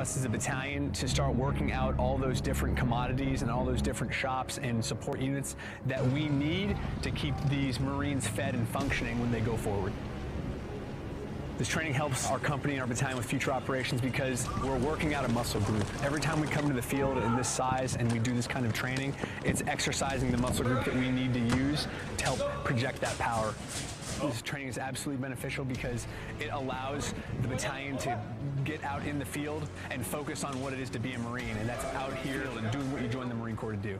us as a battalion to start working out all those different commodities and all those different shops and support units that we need to keep these Marines fed and functioning when they go forward. This training helps our company and our battalion with future operations because we're working out a muscle group. Every time we come to the field in this size and we do this kind of training, it's exercising the muscle group that we need to use to help project that power. This training is absolutely beneficial because it allows the battalion to get out in the field and focus on what it is to be a Marine, and that's out here and doing what you joined the Marine Corps to do.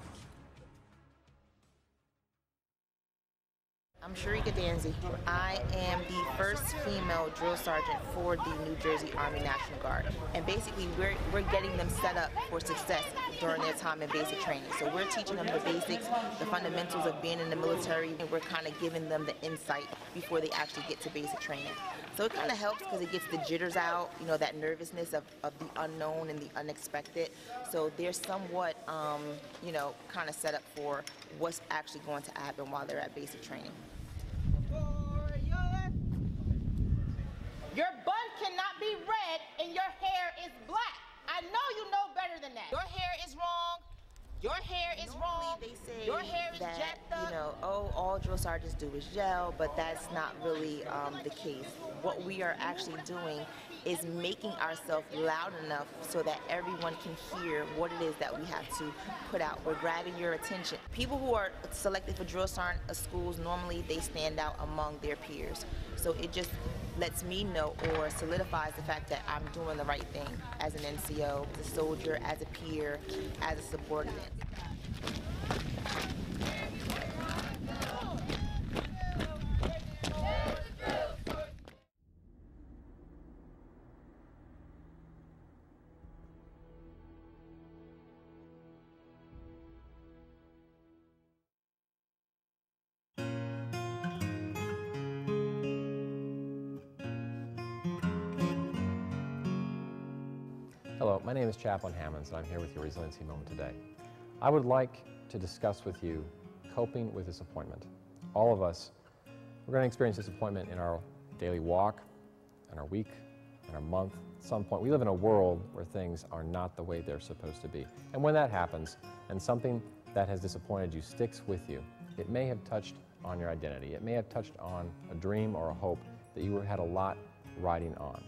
I'm Sharika Danzy. I am the first female drill sergeant for the New Jersey Army National Guard. And basically, we're getting them set up for success during their time in basic training. So we're teaching them the basics, the fundamentals of being in the military, and we're kind of giving them the insight before they actually get to basic training. So it kind of helps because it gets the jitters out, you know, that nervousness of the unknown and the unexpected. So they're somewhat, you know, kind of set up for what's actually going to happen while they're at basic training. Your bun cannot be red and your hair is black. I know you know better than that. Your hair is wrong. Your hair is wrong. They say your hair is that, jacked up. you know, oh, all drill sergeants do is yell, but that's not really the case. What we are actually doing is making ourselves loud enough so that everyone can hear what it is that we have to put out. We're grabbing your attention. People who are selected for drill sergeant schools, normally they stand out among their peers. So it just lets me know or solidifies the fact that I'm doing the right thing as an NCO, as a soldier, as a peer, as a subordinate. Hello, my name is Chaplain Hammonds, and I'm here with your Resiliency Moment today. I would like to discuss with you coping with disappointment. All of us, we're going to experience disappointment in our daily walk, in our week, in our month. At some point, we live in a world where things are not the way they're supposed to be. And when that happens, and something that has disappointed you sticks with you, it may have touched on your identity. It may have touched on a dream or a hope that you had a lot riding on.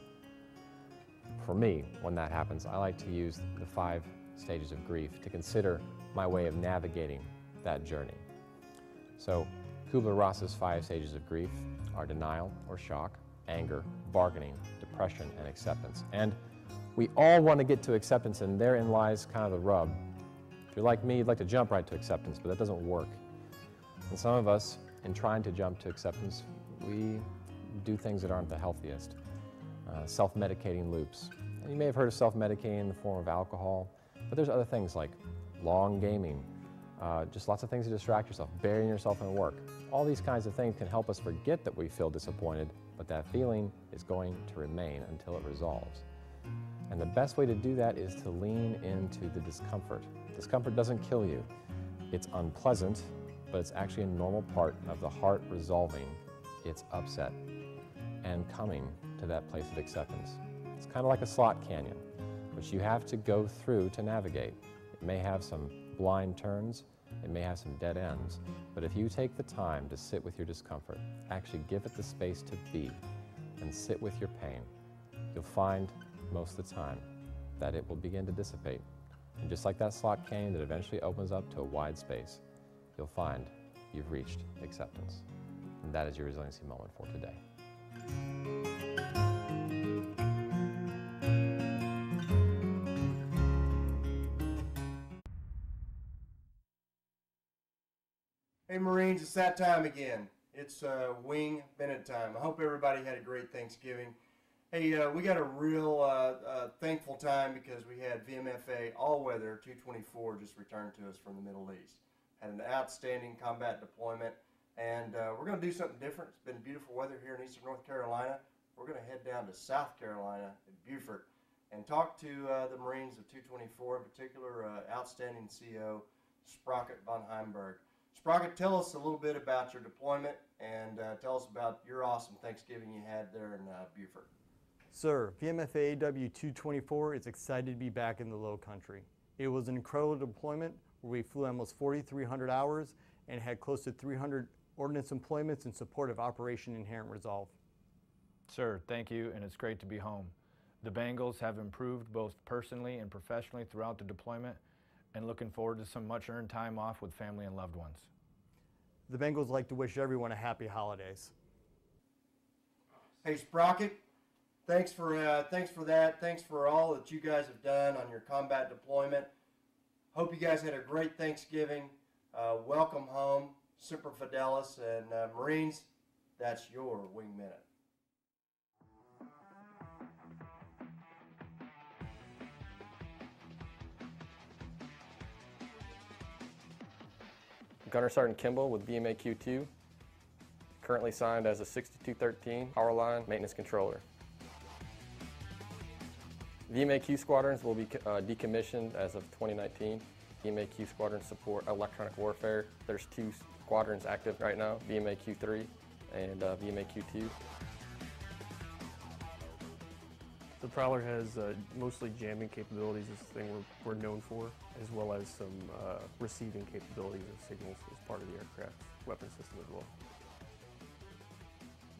For me, when that happens, I like to use the 5 stages of grief to consider my way of navigating that journey. So, Kubler-Ross's 5 stages of grief are denial or shock, anger, bargaining, depression, and acceptance. And we all want to get to acceptance, and therein lies kind of the rub. If you're like me, you'd like to jump right to acceptance, but that doesn't work. And some of us, in trying to jump to acceptance, we do things that aren't the healthiest. Self-medicating loops. And you may have heard of self-medicating in the form of alcohol, but there's other things like long gaming, just lots of things to distract yourself, burying yourself in work. All these kinds of things can help us forget that we feel disappointed, but that feeling is going to remain until it resolves. And the best way to do that is to lean into the discomfort. Discomfort doesn't kill you. It's unpleasant, but it's actually a normal part of the heart resolving its upset and coming to that place of acceptance. It's kind of like a slot canyon, which you have to go through to navigate. It may have some blind turns, it may have some dead ends, but if you take the time to sit with your discomfort, actually give it the space to be, and sit with your pain, you'll find most of the time that it will begin to dissipate. And just like that slot canyon that eventually opens up to a wide space, you'll find you've reached acceptance. And that is your Resiliency Moment for today. Hey Marines, it's that time again. It's Wing Bennett time. I hope everybody had a great Thanksgiving. Hey, we got a real thankful time because we had VMFA All-Weather 224 just returned to us from the Middle East. Had an outstanding combat deployment, and we're going to do something different. It's been beautiful weather here in eastern North Carolina. We're going to head down to South Carolina at Beaufort and talk to the Marines of 224, in particular outstanding CO Sprocket von Heimberg. Sprocket, tell us a little bit about your deployment and tell us about your awesome Thanksgiving you had there in Beaufort. Sir, VMFA AW224 is excited to be back in the low country. It was an incredible deployment where we flew almost 4,300 hours and had close to 300 ordnance employments in support of Operation Inherent Resolve. Sir, thank you, and it's great to be home. The Bengals have improved both personally and professionally throughout the deployment, and looking forward to some much-earned time off with family and loved ones. The Bengals like to wish everyone a happy holidays. Hey, Sprocket, thanks for that. Thanks for all that you guys have done on your combat deployment. Hope you guys had a great Thanksgiving. Welcome home, Semper Fidelis, and Marines, that's your Wing Minute. Gunner Sergeant Kimball with VMAQ2, currently signed as a 6213 Power Line Maintenance Controller. VMAQ squadrons will be decommissioned as of 2019. VMAQ squadrons support electronic warfare. There's 2 squadrons active right now, VMAQ3 and VMAQ2. The Prowler has mostly jamming capabilities, is the thing we're known for, as well as some receiving capabilities of signals as part of the aircraft's weapon system as well.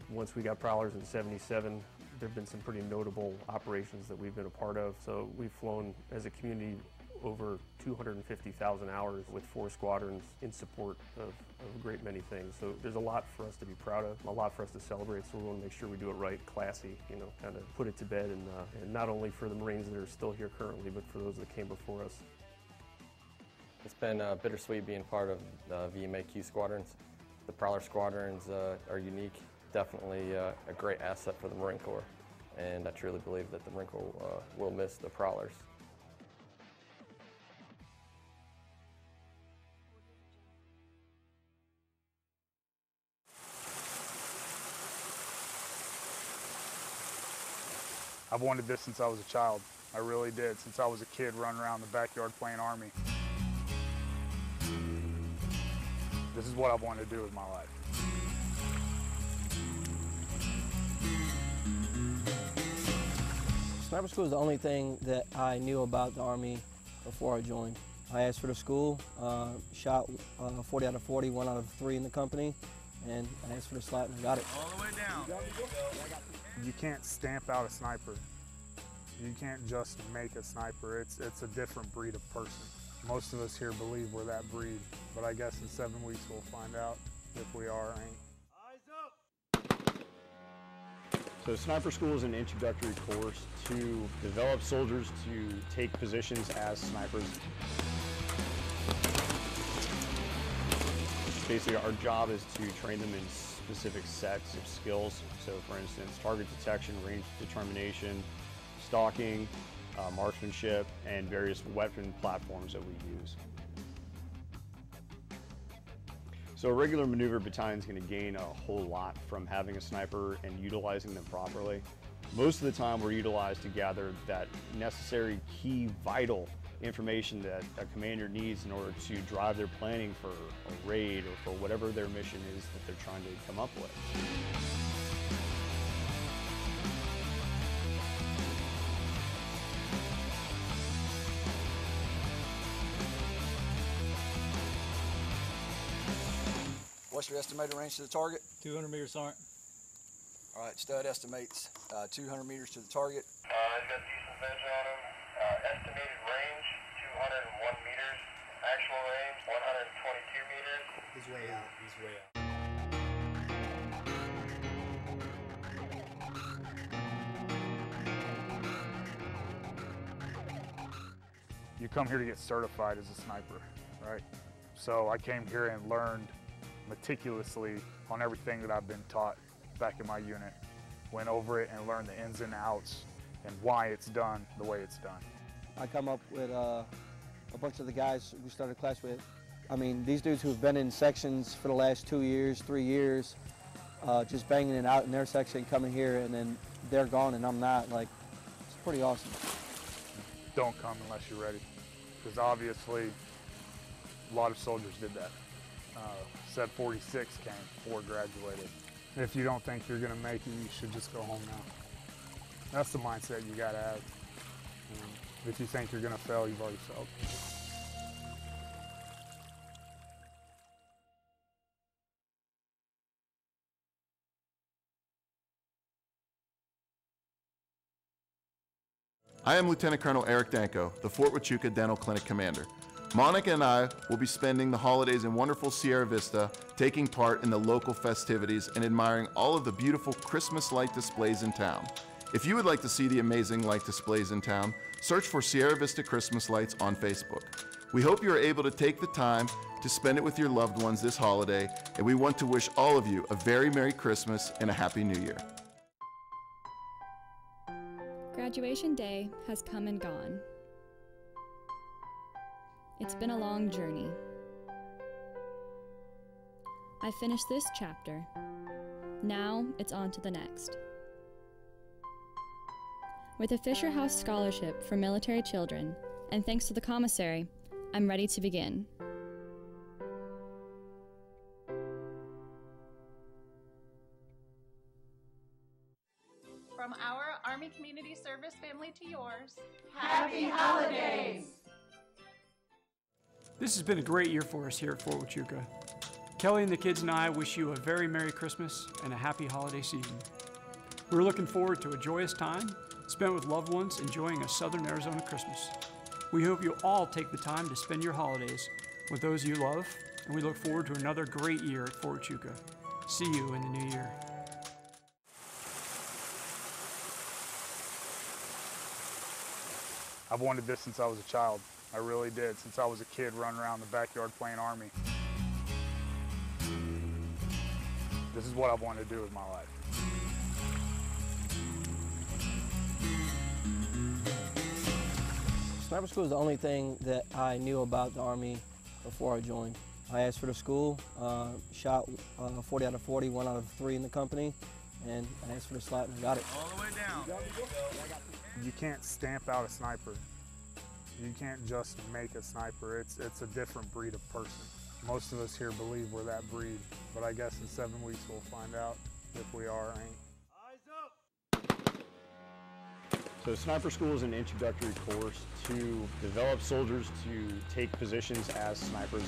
Once we got Prowlers in '77, there have been some pretty notable operations that we've been a part of. So we've flown as a community over 250,000 hours with 4 squadrons in support of a great many things. So there's a lot for us to be proud of, a lot for us to celebrate, so we want to make sure we do it right, classy, kind of put it to bed, and not only for the Marines that are still here currently, but for those that came before us. It's been bittersweet being part of VMAQ squadrons. The Prowler squadrons are unique, definitely a great asset for the Marine Corps, and I truly believe that the Marine Corps will miss the Prowlers. I've wanted this since I was a child. I really did, since I was a kid running around the backyard playing Army. This is what I've wanted to do with my life. Sniper school is the only thing that I knew about the Army before I joined. I asked for the school, shot 40 out of 40, 1 out of 3 in the company, and I asked for the slot and I got it. All the way down. You can't stamp out a sniper. You can't just make a sniper. It's a different breed of person. Most of us here believe we're that breed, but I guess in 7 weeks we'll find out if we are or ain't. Eyes up! So Sniper School is an introductory course to develop soldiers to take positions as snipers. Basically, our job is to train them in specific sets of skills. So for instance, target detection, range determination, stalking, marksmanship, and various weapon platforms that we use. So a regular maneuver battalion is going to gain a whole lot from having a sniper and utilizing them properly. Most of the time we're utilized to gather that necessary key vital information that a commander needs in order to drive their planning for a raid or for whatever their mission is that they're trying to come up with. What's your estimated range to the target? 200 meters, Sergeant. All right, stud estimates 200 meters to the target. I've got decent vision on him. Estimated range, 201 meters. Actual range, 122 meters. He's way out. He's way out. You come here to get certified as a sniper, right? So I came here and learned meticulously on everything that I've been taught back in my unit. Went over it and learned the ins and outs and why it's done the way it's done. I come up with a bunch of the guys we started class with. I mean, these dudes who've been in sections for the last 2 years, 3 years, just banging it out in their section, coming here, and then they're gone and I'm not. Like, it's pretty awesome. Don't come unless you're ready, because obviously a lot of soldiers did that. Said 46 came before graduated. If you don't think you're going to make it, you should just go home now. That's the mindset you gotta have. If you think you're gonna fail, you've already failed. I am Lieutenant Colonel Eric Danko, the Fort Huachuca Dental Clinic Commander. Monica and I will be spending the holidays in wonderful Sierra Vista, taking part in the local festivities and admiring all of the beautiful Christmas light displays in town. If you would like to see the amazing light displays in town, search for Sierra Vista Christmas Lights on Facebook. We hope you are able to take the time to spend it with your loved ones this holiday, and we want to wish all of you a very Merry Christmas and a Happy New Year. Graduation day has come and gone. It's been a long journey. I finished this chapter. Now it's on to the next. With a Fisher House Scholarship for military children, and thanks to the commissary, I'm ready to begin. From our Army Community Service family to yours, Happy Holidays! This has been a great year for us here at Fort Huachuca. Kelly and the kids and I wish you a very Merry Christmas and a happy holiday season. We're looking forward to a joyous time spent with loved ones enjoying a Southern Arizona Christmas. We hope you all take the time to spend your holidays with those you love, and we look forward to another great year at Fort Huachuca. See you in the new year. I've wanted this since I was a child. I really did, since I was a kid running around the backyard playing Army. This is what I've wanted to do with my life. Sniper school is the only thing that I knew about the Army before I joined. I asked for the school, shot 40 out of 40, 1 out of 3 in the company, and I asked for the slot and I got it. All the way down. You can't stamp out a sniper. You can't just make a sniper. It's a different breed of person. Most of us here believe we're that breed, but I guess in 7 weeks we'll find out if we are or ain't. So Sniper School is an introductory course to develop soldiers to take positions as snipers.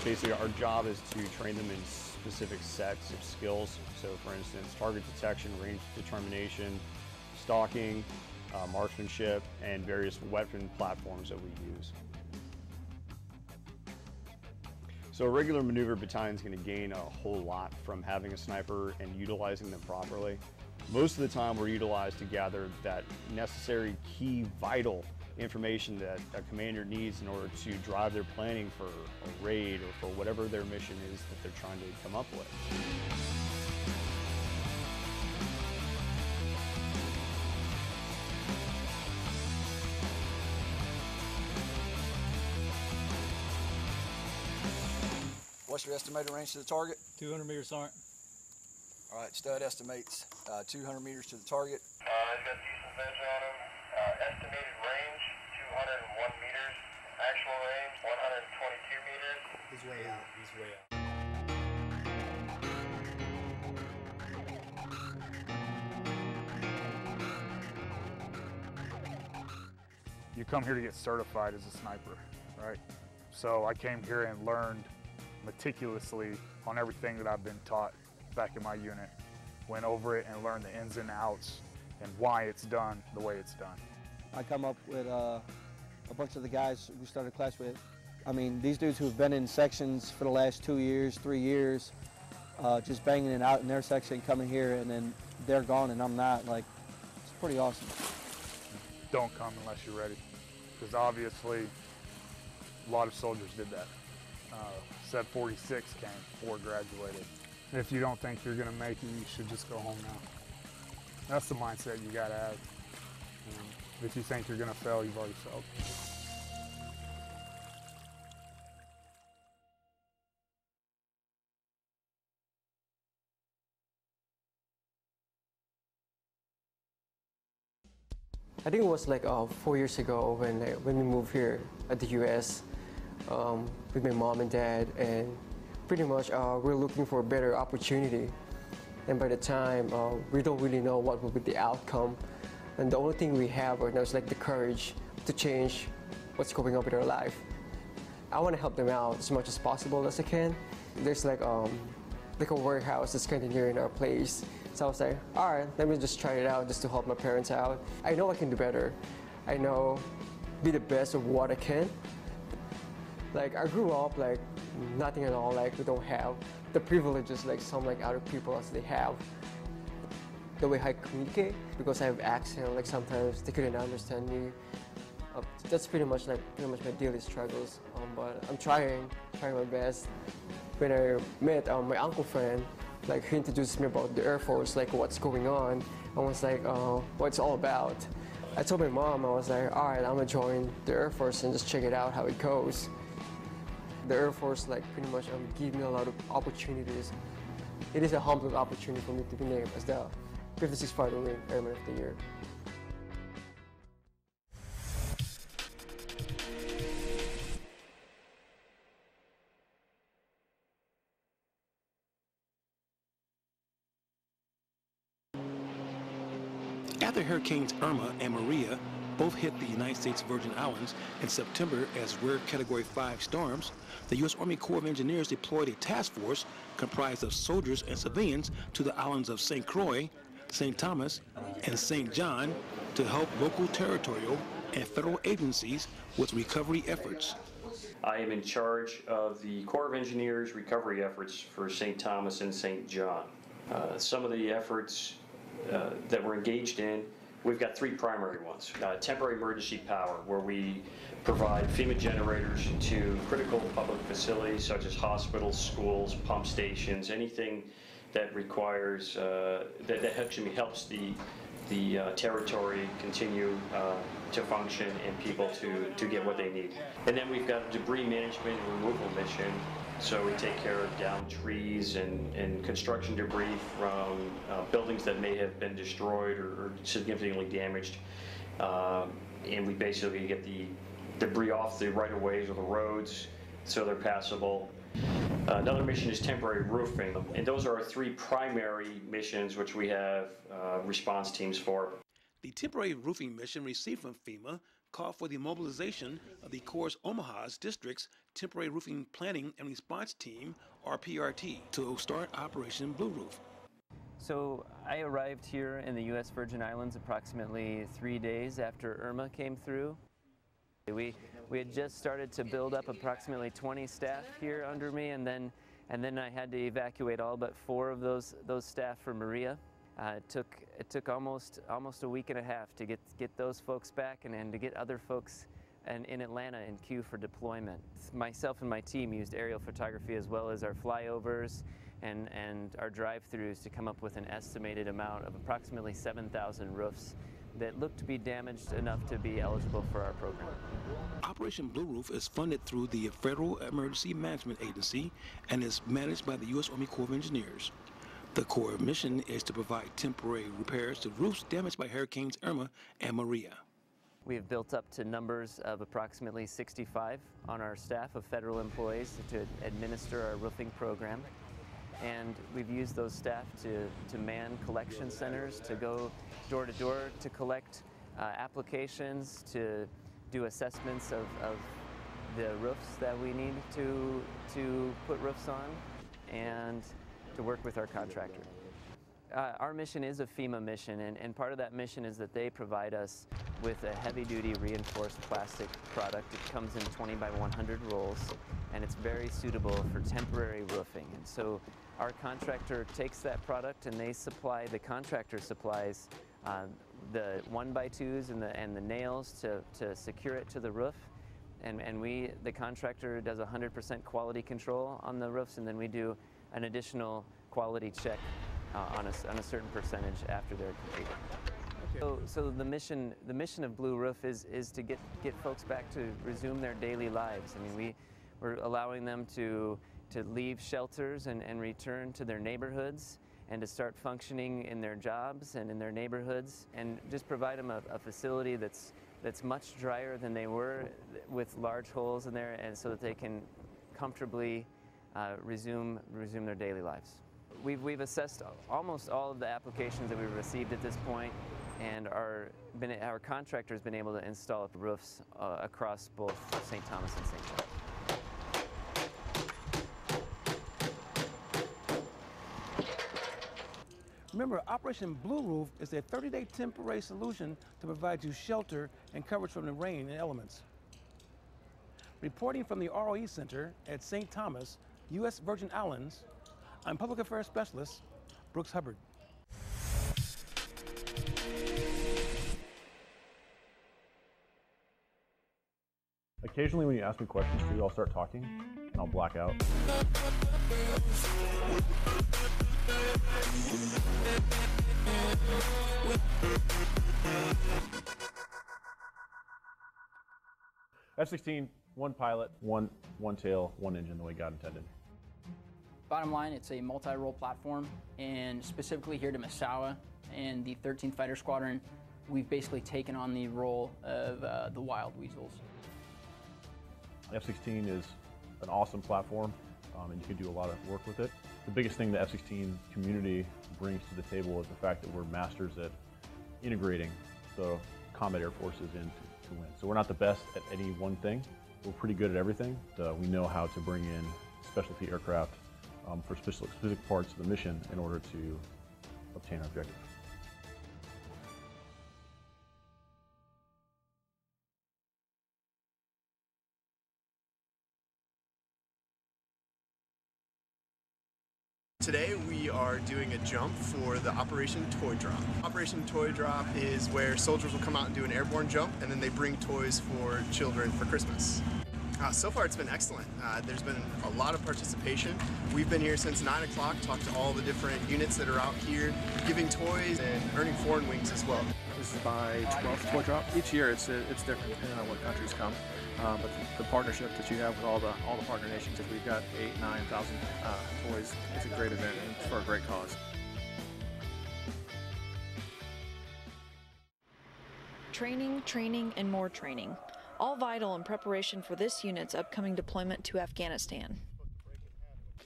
Basically, our job is to train them in specific sets of skills. So for instance, target detection, range determination, stalking, marksmanship, and various weapon platforms that we use. So a regular maneuver battalion is going to gain a whole lot from having a sniper and utilizing them properly. Most of the time we're utilized to gather that necessary key vital information that a commander needs in order to drive their planning for a raid or for whatever their mission is that they're trying to come up with. What's your estimated range to the target? 200 meters, Sergeant. All right, stud estimates 200 meters to the target. He's got decent vision on him. Estimated range, 201 meters. Actual range, 122 meters. He's way out. He's way out. You come here to get certified as a sniper, right? So I came here and learned meticulously on everything that I've been taught back in my unit. Went over it and learned the ins and outs and why it's done the way it's done. I come up with a bunch of the guys we started class with. I mean, these dudes who've been in sections for the last 2 years, 3 years, just banging it out in their section, coming here, and then they're gone and I'm not. Like, it's pretty awesome. Don't come unless you're ready, because obviously a lot of soldiers did that. Said 46 came before graduated. If you don't think you're gonna make it, you should just go home now. That's the mindset you gotta have. If you think you're gonna fail, you've already failed. I think it was like 4 years ago when we moved here at the U.S. With my mom and dad, and pretty much we're looking for a better opportunity. And by the time, we don't really know what will be the outcome. And the only thing we have right now is like the courage to change what's going on with our life. I want to help them out as much as possible as I can. There's like a warehouse that's kind of near in our place. So I was like, all right, let me just try it out just to help my parents out. I know I can do better. I know be the best of what I can. Like I grew up like nothing at all, like we don't have the privileges like some like other people as they have. The way I communicate, because I have accent, like sometimes they couldn't understand me. That's pretty much my daily struggles. But I'm trying my best. When I met my uncle friend, like he introduced me about the Air Force, like what's going on. I was like, what it's all about. I told my mom, I was like, all right, I'm gonna join the Air Force and just check it out how it goes. The Air Force like pretty much give me a lot of opportunities. It is a humbling opportunity for me to be named as the 56th Fighter Wing Airman of the Year. After Hurricanes Irma and Maria both hit the United States Virgin Islands in September as rare Category 5 storms, the U.S. Army Corps of Engineers deployed a task force comprised of soldiers and civilians to the islands of St. Croix, St. Thomas, and St. John to help local, territorial, and federal agencies with recovery efforts. I am in charge of the Corps of Engineers recovery efforts for St. Thomas and St. John. Some of the efforts that we're engaged in, we've got three primary ones. Temporary emergency power, where we provide FEMA generators to critical public facilities such as hospitals, schools, pump stations, anything that requires, that actually helps the territory continue to function and people to get what they need. And then we've got a debris management and removal mission. So we take care of downed trees and construction debris from buildings that may have been destroyed or significantly damaged. And we basically get the debris off the right-of-ways or the roads so they're passable. Another mission is temporary roofing, and those are our three primary missions which we have response teams for. The temporary roofing mission received from FEMA called for the mobilization of the Corps' Omaha's district's Temporary Roofing Planning and Response Team, or PRT, to start Operation Blue Roof. So I arrived here in the U.S. Virgin Islands approximately 3 days after Irma came through. We had just started to build up approximately 20 staff here under me, and then I had to evacuate all but 4 of those staff for Maria. It took almost a week and a half to get those folks back and to get other folks in Atlanta in queue for deployment. Myself and my team used aerial photography as well as our flyovers and our drive-throughs to come up with an estimated amount of approximately 7,000 roofs that looked to be damaged enough to be eligible for our program. Operation Blue Roof is funded through the Federal Emergency Management Agency and is managed by the U.S. Army Corps of Engineers. The Corps' mission is to provide temporary repairs to roofs damaged by Hurricanes Irma and Maria. We have built up to numbers of approximately 65 on our staff of federal employees to administer our roofing program. And we've used those staff to man collection centers, to go door to door to collect applications, to do assessments of the roofs that we need to put roofs on, and to work with our contractor. Our mission is a FEMA mission, and part of that mission is that they provide us with a heavy-duty reinforced plastic product. It comes in 20 by 100 rolls, and it's very suitable for temporary roofing. And so our contractor takes that product, and the contractor supplies the 1x2s and the nails to secure it to the roof. And the contractor does 100% quality control on the roofs, and then we do an additional quality check on a certain percentage after they're completed. Okay. So the mission of Blue Roof is to get folks back to resume their daily lives. I mean, we're allowing them to leave shelters and return to their neighborhoods and to start functioning in their jobs and in their neighborhoods, and just provide them a facility that's much drier than they were, with large holes in there, and so that they can comfortably resume their daily lives. We've assessed almost all of the applications that we've received at this point, and our contractor's been able to install roofs across both St. Thomas and St. Paul. Remember, Operation Blue Roof is a 30-day temporary solution to provide you shelter and coverage from the rain and elements. Reporting from the ROE Center at St. Thomas, U.S. Virgin Islands, I'm Public Affairs Specialist Brooks Hubbard. Occasionally when you ask me questions too, I'll start talking and I'll black out. F-16, one pilot, one tail, one engine, the way God intended. Bottom line, it's a multi-role platform, and specifically here to Misawa and the 13th Fighter Squadron, we've basically taken on the role of the Wild Weasels. F-16 is an awesome platform, and you can do a lot of work with it. The biggest thing the F-16 community brings to the table is the fact that we're masters at integrating the combat air forces in to win. So we're not the best at any one thing. We're pretty good at everything. We know how to bring in specialty aircraft for specific parts of the mission in order to obtain our objective. Today we are doing a jump for the Operation Toy Drop. Operation Toy Drop is where soldiers will come out and do an airborne jump, and then they bring toys for children for Christmas. So far it's been excellent. There's been a lot of participation. We've been here since 9 o'clock, talked to all the different units that are out here, giving toys and earning foreign wings as well. This is my 12th toy drop. Each year it's different depending on what countries come. But the partnership that you have with all the partner nations, if we've got 8,000 to 9,000 toys, it's a great event and it's for a great cause. Training, training, and more training. All vital in preparation for this unit's upcoming deployment to Afghanistan.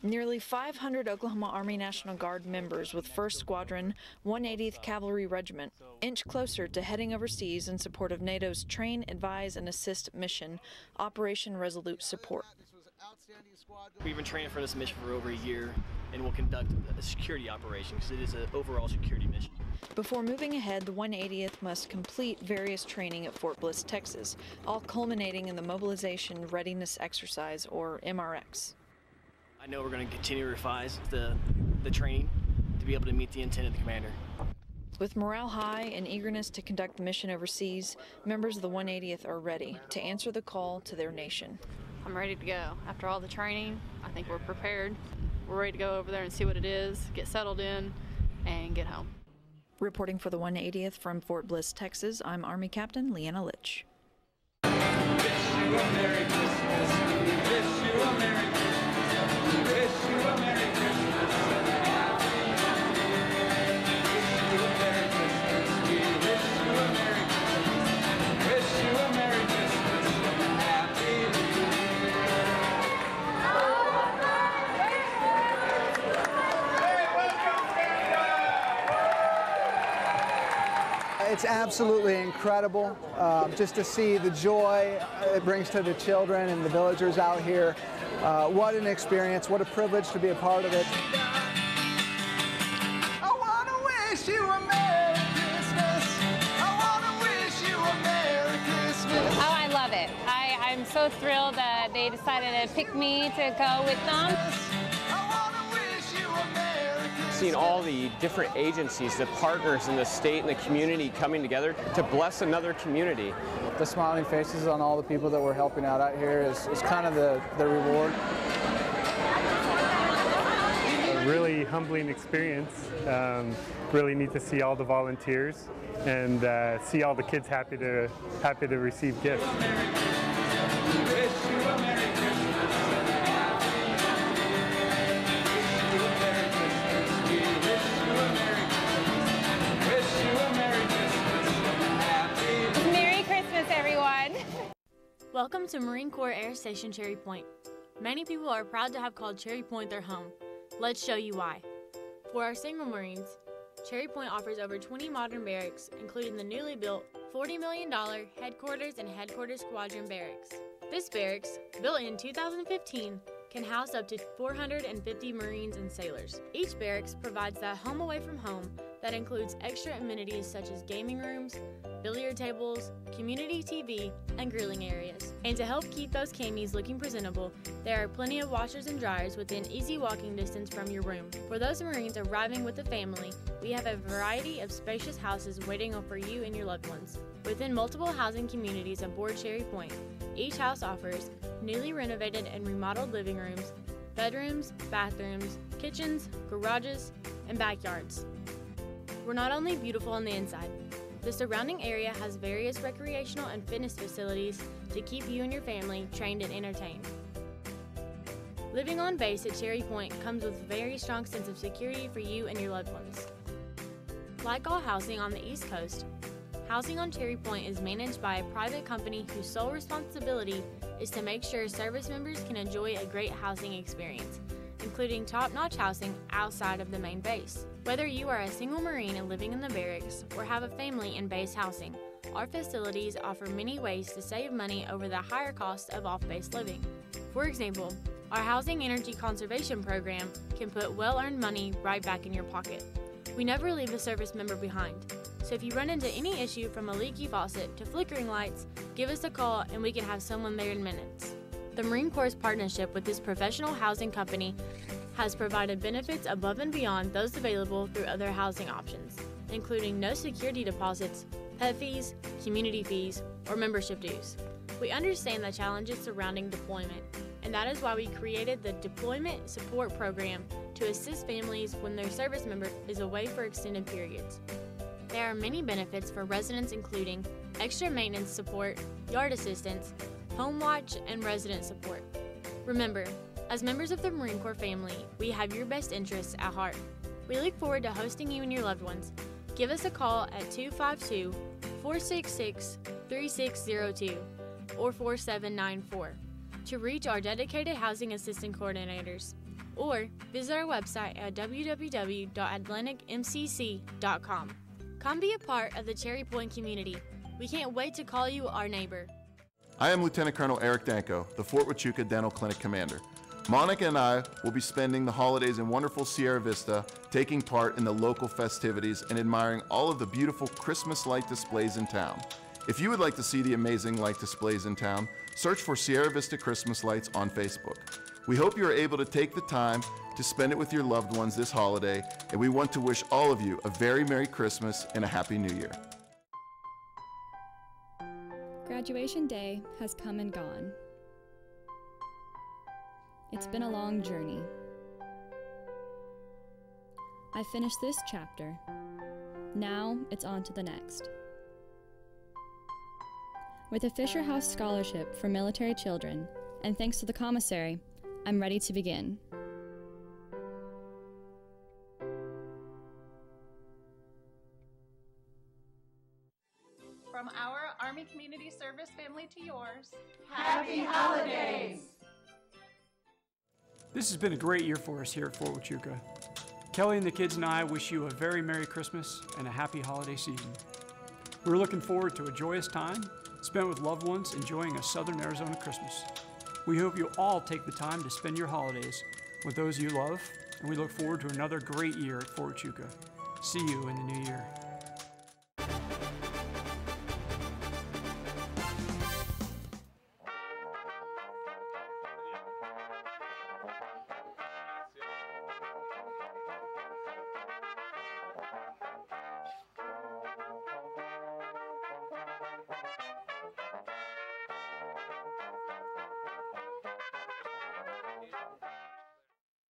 Nearly 500 Oklahoma Army National Guard members with 1st Squadron, 180th Cavalry Regiment, inch closer to heading overseas in support of NATO's Train, Advise, and Assist mission, Operation Resolute Support. We've been training for this mission for over a year, and we'll conduct a security operation because it is an overall security mission. Before moving ahead, the 180th must complete various training at Fort Bliss, Texas, all culminating in the Mobilization Readiness Exercise, or MRX. I know we're going to continue to revise the training to be able to meet the intent of the commander. With morale high and eagerness to conduct the mission overseas, members of the 180th are ready to answer the call to their nation. I'm ready to go. After all the training, I think we're prepared. We're ready to go over there and see what it is, get settled in, and get home. Reporting for the 180th from Fort Bliss, Texas, I'm Army Captain Leanna Litch. Wish you a Merry Christmas. Wish you a Merry Christmas. Wish you a Merry Christmas and a Happy New Year. Wish you a Merry Christmas. We wish you a Merry Christmas. Wish you a Merry Christmas and a Happy New Year. It's absolutely incredible just to see the joy it brings to the children and the villagers out here. What an experience, what a privilege to be a part of it. I want to wish you a Merry Christmas. I want to wish you a Merry Christmas. Oh, I love it. I'm so thrilled that they decided to pick me to go with them. Seeing all the different agencies, the partners in the state and the community coming together to bless another community. The smiling faces on all the people that we're helping out here is kind of the reward. A really humbling experience. Really neat to see all the volunteers and see all the kids happy to receive gifts. Welcome to Marine Corps Air Station Cherry Point. Many people are proud to have called Cherry Point their home. Let's show you why. For our single Marines, Cherry Point offers over 20 modern barracks, including the newly built $40 million Headquarters and Headquarters Squadron Barracks. This barracks, built in 2015, can house up to 450 Marines and sailors. Each barracks provides that home away from home that includes extra amenities such as gaming rooms, billiard tables, community TV, and grilling areas. And to help keep those camis looking presentable, there are plenty of washers and dryers within easy walking distance from your room. For those Marines arriving with a family, we have a variety of spacious houses waiting for you and your loved ones. Within multiple housing communities aboard Cherry Point, each house offers newly renovated and remodeled living rooms, bedrooms, bathrooms, kitchens, garages, and backyards. We're not only beautiful on the inside. The surrounding area has various recreational and fitness facilities to keep you and your family trained and entertained. Living on base at Cherry Point comes with a very strong sense of security for you and your loved ones. Like all housing on the East Coast, housing on Cherry Point is managed by a private company whose sole responsibility is to make sure service members can enjoy a great housing experience, including top-notch housing outside of the main base. Whether you are a single Marine and living in the barracks or have a family in base housing, our facilities offer many ways to save money over the higher cost of off-base living. For example, our Housing Energy Conservation Program can put well-earned money right back in your pocket. We never leave a service member behind, so if you run into any issue from a leaky faucet to flickering lights, give us a call and we can have someone there in minutes. The Marine Corps' partnership with this professional housing company has provided benefits above and beyond those available through other housing options, including no security deposits, pet fees, community fees, or membership dues. We understand the challenges surrounding deployment, and that is why we created the Deployment Support Program to assist families when their service member is away for extended periods. There are many benefits for residents, including extra maintenance support, yard assistance, home watch, and resident support. Remember, as members of the Marine Corps family, we have your best interests at heart. We look forward to hosting you and your loved ones. Give us a call at 252-466-3602 or 4794 to reach our dedicated housing assistant coordinators, or visit our website at www.atlanticmcc.com. Come be a part of the Cherry Point community. We can't wait to call you our neighbor. I am Lieutenant Colonel Eric Danko, the Fort Huachuca Dental Clinic Commander. Monica and I will be spending the holidays in wonderful Sierra Vista, taking part in the local festivities and admiring all of the beautiful Christmas light displays in town. If you would like to see the amazing light displays in town, search for Sierra Vista Christmas Lights on Facebook. We hope you are able to take the time to spend it with your loved ones this holiday, and we want to wish all of you a very Merry Christmas and a Happy New Year. Graduation day has come and gone. It's been a long journey. I finished this chapter. Now it's on to the next. With a Fisher House Scholarship for military children, and thanks to the commissary, I'm ready to begin. From our Army Community Service family to yours, Happy Holidays! This has been a great year for us here at Fort Huachuca. Kelly and the kids and I wish you a very Merry Christmas and a happy holiday season. We're looking forward to a joyous time spent with loved ones enjoying a Southern Arizona Christmas. We hope you all take the time to spend your holidays with those you love, and we look forward to another great year at Fort Huachuca. See you in the new year.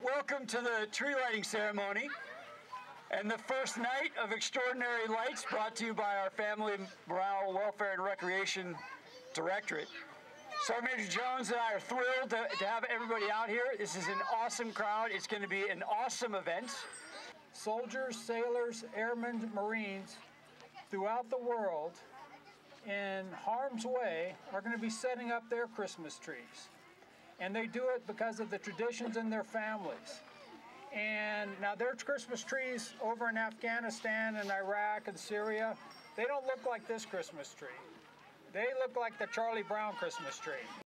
Welcome to the tree lighting ceremony and the first night of Extraordinary Lights, brought to you by our Family Morale, Welfare, and Recreation Directorate. Sergeant Major Jones and I are thrilled to have everybody out here. This is an awesome crowd. It's going to be an awesome event. Soldiers, sailors, airmen, Marines throughout the world in harm's way are going to be setting up their Christmas trees. And they do it because of the traditions in their families. And now there's Christmas trees over in Afghanistan and Iraq and Syria. They don't look like this Christmas tree. They look like the Charlie Brown Christmas tree.